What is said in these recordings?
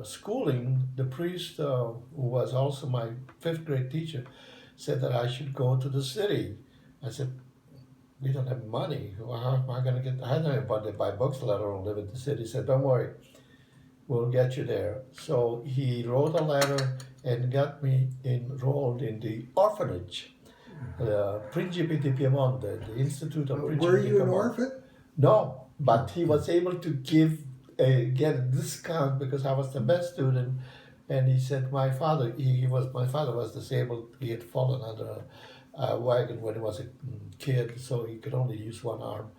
schooling, the priest, who was also my fifth grade teacher, said that I should go to the city. I said, we don't have money. Well, how am I going to get? I don't have money to buy books, let alone live in the city. He said, don't worry, we'll get you there. So he wrote a letter and got me enrolled in the orphanage, Principe di Piemonte, the Institute of Principe Were di you an Piemonte. orphan? No, but he was able to get a discount because I was the best student. And he said my father was disabled. He had fallen under a wagon when he was a kid, so he could only use one arm.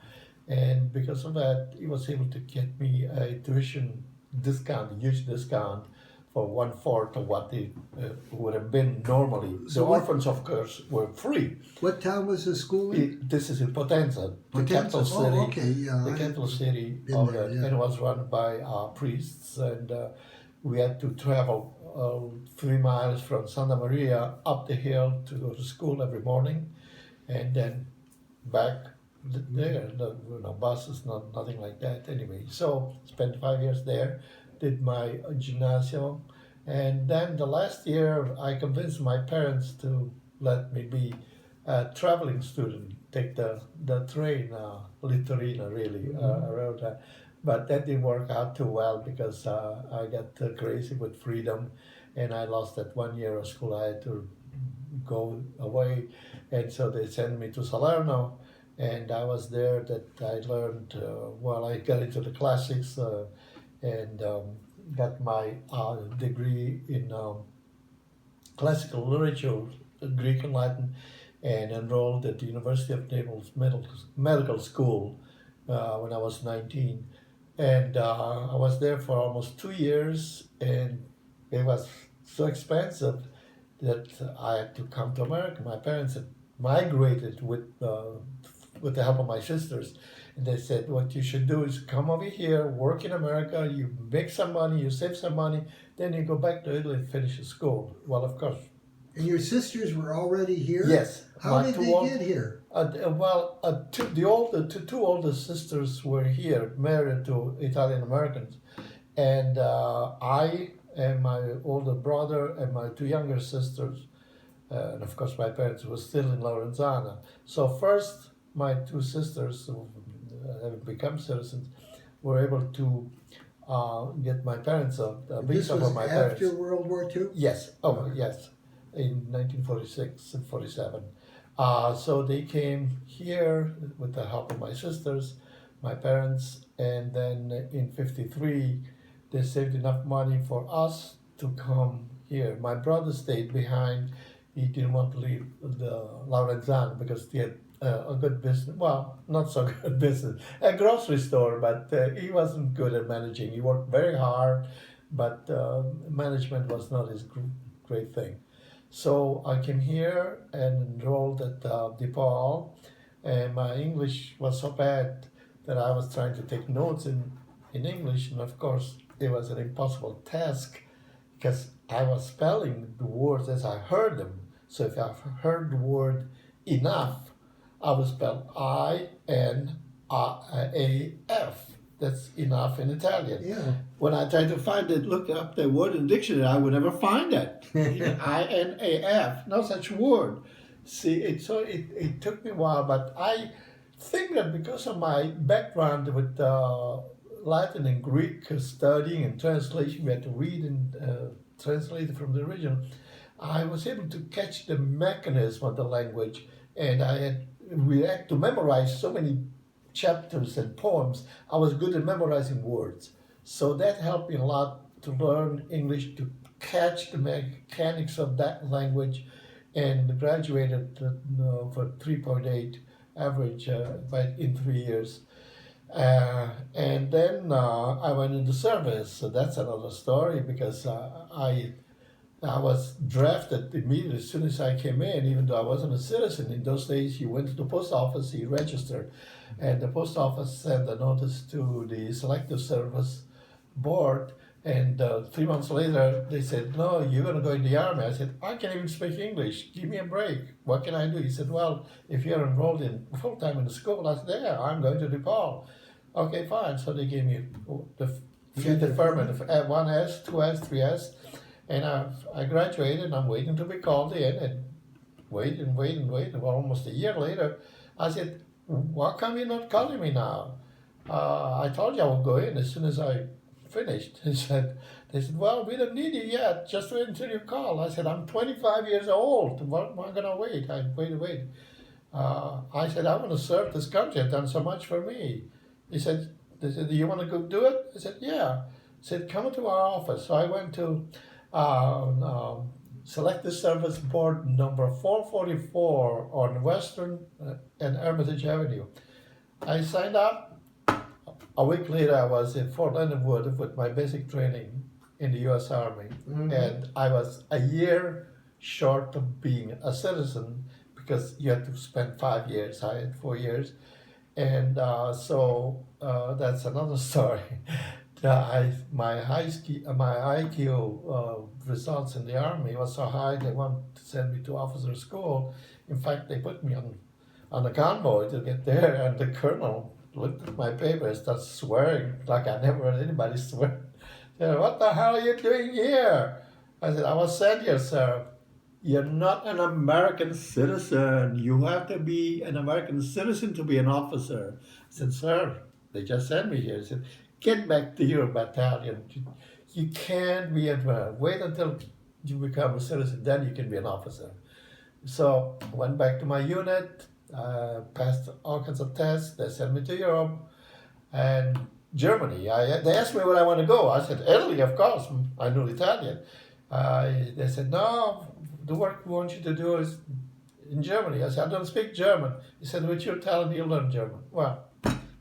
And because of that, he was able to get me a tuition discount, a huge discount, for 1/4 of what it would have been normally. So The what- orphans, of course, were free. What town was the school in? This is in Potenza, the Potenza. capital city. Oh, okay, yeah. The I- capital city been of there, it, yeah. and it was run by priests, and we had to travel 3 miles from Santa Maria up the hill to go to school every morning, and then back there. No buses, nothing like that. Anyway, so spent 5 years there, did my gymnasium, and then the last year I convinced my parents to let me be a traveling student, take the train, Littorina really, around that. But that didn't work out too well because I got crazy with freedom, and I lost that 1 year of school. I had to go away, and so they sent me to Salerno, and I was there that I learned, I got into the classics and got my degree in classical literature, Greek and Latin, and enrolled at the University of Naples Medical School when I was 19. And I was there for almost 2 years, and it was so expensive that I had to come to America. My parents had migrated with the help of my sisters, and they said, what you should do is come over here, work in America, you make some money, you save some money, then you go back to Italy and finish school. Well, of course. And your sisters were already here? Yes. How did they get here? The two older sisters were here, married to Italian Americans, and I and my older brother and my 2 younger sisters, and of course my parents were still in Laurenzana. So first, my 2 sisters, who have become citizens, were able to get my parents a visa for my parents. This was after World War II? Yes. Yes. In 1946 and 47. So they came here with the help of my sisters, my parents, and then in 53 they saved enough money for us to come here. My brother stayed behind. He didn't want to leave the Laurenzana because he had a good business. Well, not so good business. A grocery store, but he wasn't good at managing. He worked very hard, but management was not his great thing. So I came here and enrolled at DePaul, and my English was so bad that I was trying to take notes in English, and of course it was an impossible task because I was spelling the words as I heard them. So if I heard the word enough, I would spell I-N-A-F. That's enough in Italian. Yeah. When I tried to find it, look up the word in the dictionary, I would never find it. Even I-N-A-F, no such word. See, it took me a while, but I think that because of my background with Latin and Greek studying and translation, we had to read and translate from the original, I was able to catch the mechanism of the language, and we had to memorize so many chapters and poems. I was good at memorizing words. So that helped me a lot to learn English, to catch the mechanics of that language, and graduated for 3.8 average in 3 years. And then I went into service. So that's another story because I was drafted immediately as soon as I came in, even though I wasn't a citizen. In those days, you went to the post office, you registered, and the post office sent a notice to the Selective Service Board, and 3 months later, they said, no, you're going to go in the Army. I said, I can't even speak English. Give me a break. What can I do? He said, well, if you're enrolled in full-time in the school, I said, yeah, I'm going to DePaul. Okay, fine. So they gave me the three deferment, one S, two S, three S, and I graduated and I'm waiting to be called in and wait. Well, almost a year later, I said, why come you not calling me now? I told you I would go in as soon as I finished. They said, well, we don't need you yet. Just wait until you call. I said, I'm 25 years old. What am I going to wait? Wait. I said, I want to serve this country. I've done so much for me. They said, do you want to go do it? I said, yeah. He said, come to our office. So I went to Selective Service Board number 444 on Western and Hermitage Avenue. I signed up. A week later, I was in Fort Leonard Wood with my basic training in the U.S. Army, and I was a year short of being a citizen because you had to spend 5 years. I had 4 years, and so that's another story. My IQ results in the Army was so high they wanted to send me to officer school. In fact, they put me on a convoy to get there, and the colonel looked at my paper and started swearing like I never heard anybody swear. He said, what the hell are you doing here? I said, I was sent here, sir. You're not an American citizen. You have to be an American citizen to be an officer. I said, sir, they just sent me here. He said, get back to your battalion. You can't be wait until you become a citizen, then you can be an officer. So I went back to my unit, passed all kinds of tests. They sent me to Europe and Germany. They asked me where I want to go. I said, Italy, of course. I knew Italian. They said, no, the work we want you to do is in Germany. I said, I don't speak German. He said, with your talent, you'll learn German. Well,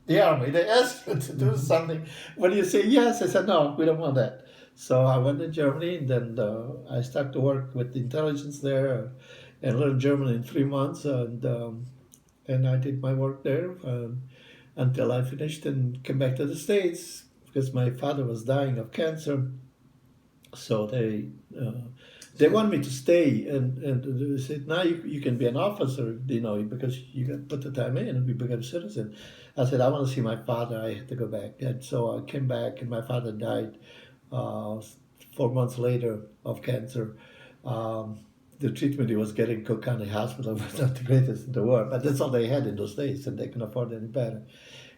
the Army, they asked you to do something. When you say yes, I said, no, we don't want that. So I went to Germany, and then I started to work with the intelligence there and learned German in 3 months. And I did my work there until I finished and came back to the States because my father was dying of cancer. So they wanted me to stay, and they said, now you can be an officer, because you got put the time in and you become a citizen. I said, I want to see my father. I had to go back. And so I came back, and my father died 4 months later of cancer. The treatment he was getting in Cook County Hospital was not the greatest in the world, but that's all they had in those days, and they couldn't afford any better.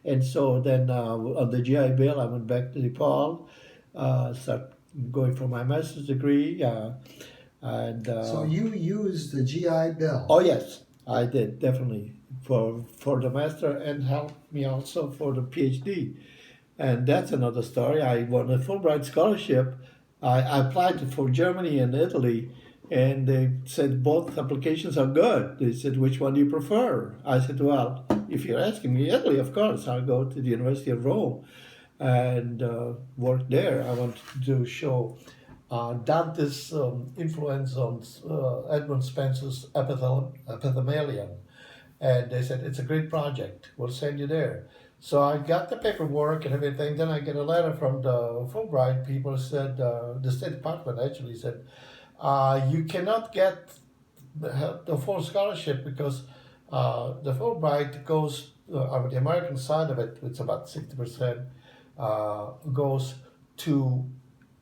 And so then on the GI Bill, I went back to Nepal, started going for my master's degree. So you used the GI Bill? Oh, yes, I did, definitely, for the master, and helped me also for the PhD. And that's another story. I won a Fulbright scholarship. I applied for Germany and Italy, and they said both applications are good. They said, which one do you prefer? I said, well, if you're asking me Italy, of course, I'll go to the University of Rome and work there. I wanted to show Dante's influence on Edmund Spencer's Epithalamion. And they said, it's a great project. We'll send you there. So I got the paperwork and everything. Then I get a letter from the Fulbright people said, the State Department actually said, you cannot get the full scholarship because the Fulbright goes, the American side of it, it's about 60%, goes to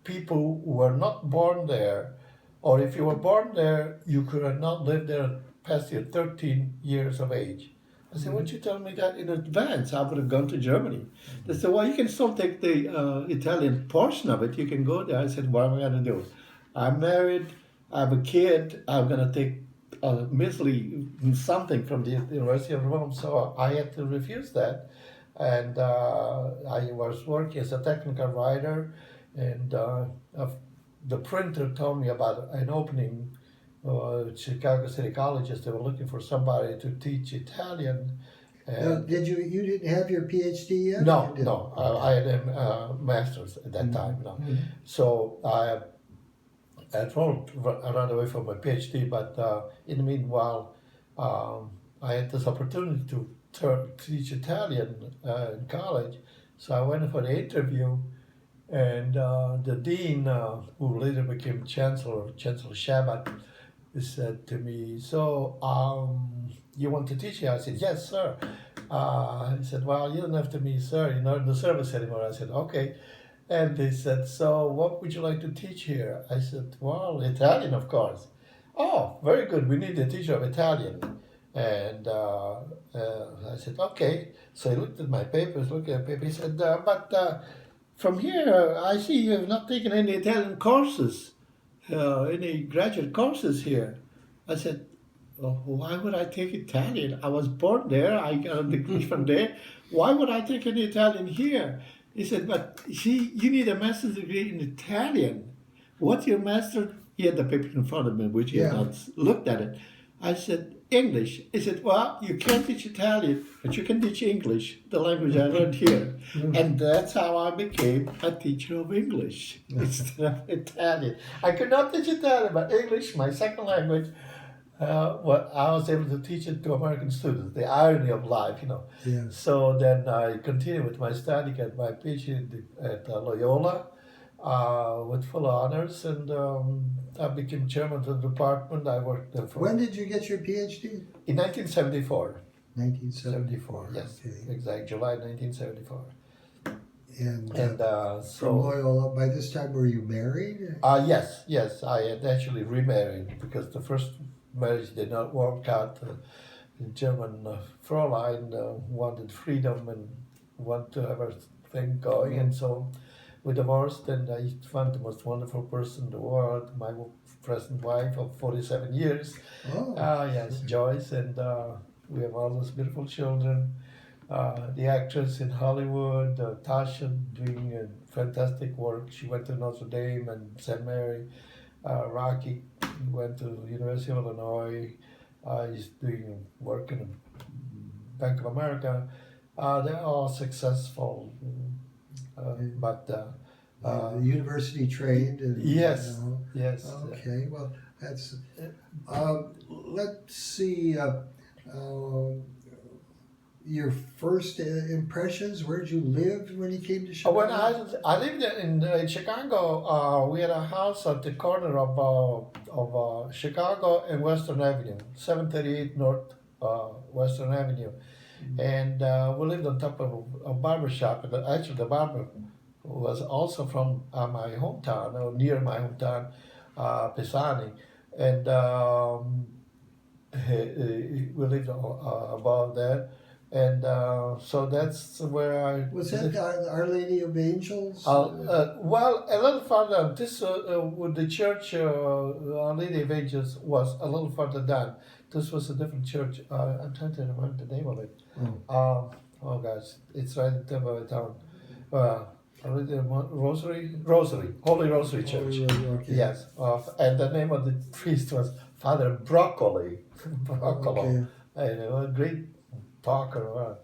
people who were not born there, or if you were born there, you could not live there past your 13 years of age. I said, why don't you tell me that in advance? I would have gone to Germany. They said, well, you can still take the Italian portion of it. You can go there. I said, what am I going to do? I'm married. I have a kid. I'm going to take measly something from the University of Rome. So I had to refuse that. And I was working as a technical writer. And the printer told me about an opening Chicago City Colleges. They were looking for somebody to teach Italian. And you didn't have your PhD yet? No. I had a master's at that time. No. Mm-hmm. So I ran away from my PhD, but in the meanwhile, I had this opportunity to teach Italian in college. So I went for the interview, and the dean, who later became Chancellor Shabat, he said to me, so you want to teach here? I said, yes, sir. He said, well, you don't have to be sir, you're not in the service anymore. I said, okay. And they said, "So, what would you like to teach here?" I said, "Well, Italian, of course." "Oh, very good. We need a teacher of Italian." And I said, "Okay." So he looked at my papers, looked at the paper. He said, "But from here, I see you have not taken any Italian courses, any graduate courses here." I said, "Oh, why would I take Italian? I was born there. I got a degree from there. Why would I take any Italian here?" He said, "But see, you need a master's degree in Italian. What's your master?" He had the paper in front of me, which he had Yeah. not looked at it. I said, "English." He said, "Well, you can't teach Italian, but you can teach English, the language I learned here." And that's how I became a teacher of English instead of Italian. I could not teach Italian, but English, my second language, what I was able to teach it to American students, the irony of life, you know. Yeah. So then I continued with my study, got my PhD at Loyola with full honors, and I became chairman of the department. I worked there for. When did you get your PhD? In 1974. 1974. Yes, Okay. exactly, July 1974. And And from so, Loyola, by this time, were you married? yes, I had actually remarried because the first marriage did not work out. The German Fräulein wanted freedom and wanted to have her thing going, and so we divorced. And I found the most wonderful person in the world, my present wife of 47 years. Oh. Yes, Joyce, and we have all those beautiful children. The actress in Hollywood, Tasha, doing fantastic work. She went to Notre Dame and St. Mary. Rocky went to University of Illinois. He's doing work in Bank of America. They're all successful, but University trained. And, yes, yes. Okay, well, that's. Let's see. Your first impressions. Where did you live when you came to Chicago? When I lived in Chicago, we had a house at the corner of Chicago and Western Avenue, 738 North Western Avenue, and we lived on top of a barber shop. And actually, the barber was also from my hometown, or near my hometown, Pisani, and we lived above that. And so that's where I was that Our Lady of Angels? well, a little further. This with the church, Our Lady of Angels was a little further down. This was a different church. I'm trying to remember the name of it. Oh gosh, it's right in the middle of town. Holy Rosary Church. Okay. Yes, and the name of the priest was Father Broccoli. Okay. And a great talker,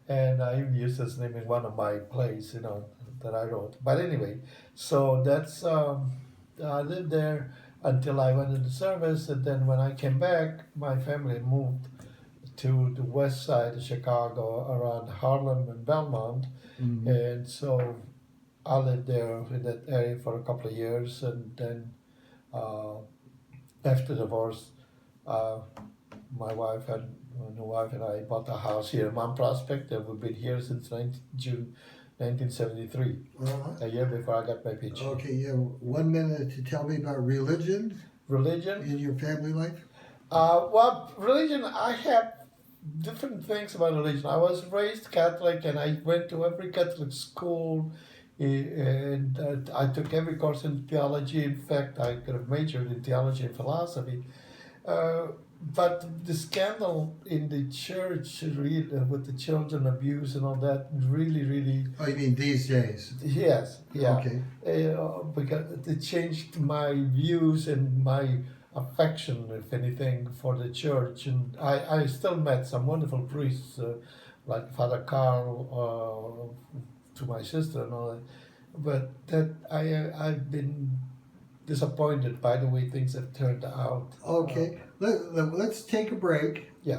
and I even used his name in one of my plays, that I wrote. But anyway, so that's I lived there until I went into service, and then when I came back, my family moved to the west side of Chicago, around Harlem and Belmont, and so I lived there in that area for a couple of years, and then after divorce, my wife and I bought a house here in Mount Prospect, and we've been here since June 1973, a year before I got my PhD. Okay, yeah. 1 minute to tell me about religion. Religion? In your family life? Well, religion, I have different things about religion. I was raised Catholic, and I went to every Catholic school, and I took every course in theology. In fact, I could have majored in theology and philosophy. But the scandal in the church, with the children abuse and all that, really. Oh, you mean these days? Yes, yeah. Okay. Because it changed my views and my affection, if anything, for the church. And I still met some wonderful priests, like Father Carl, to my sister and all that. But that I've been disappointed by the way things have turned out. Okay, let's take a break. Yeah.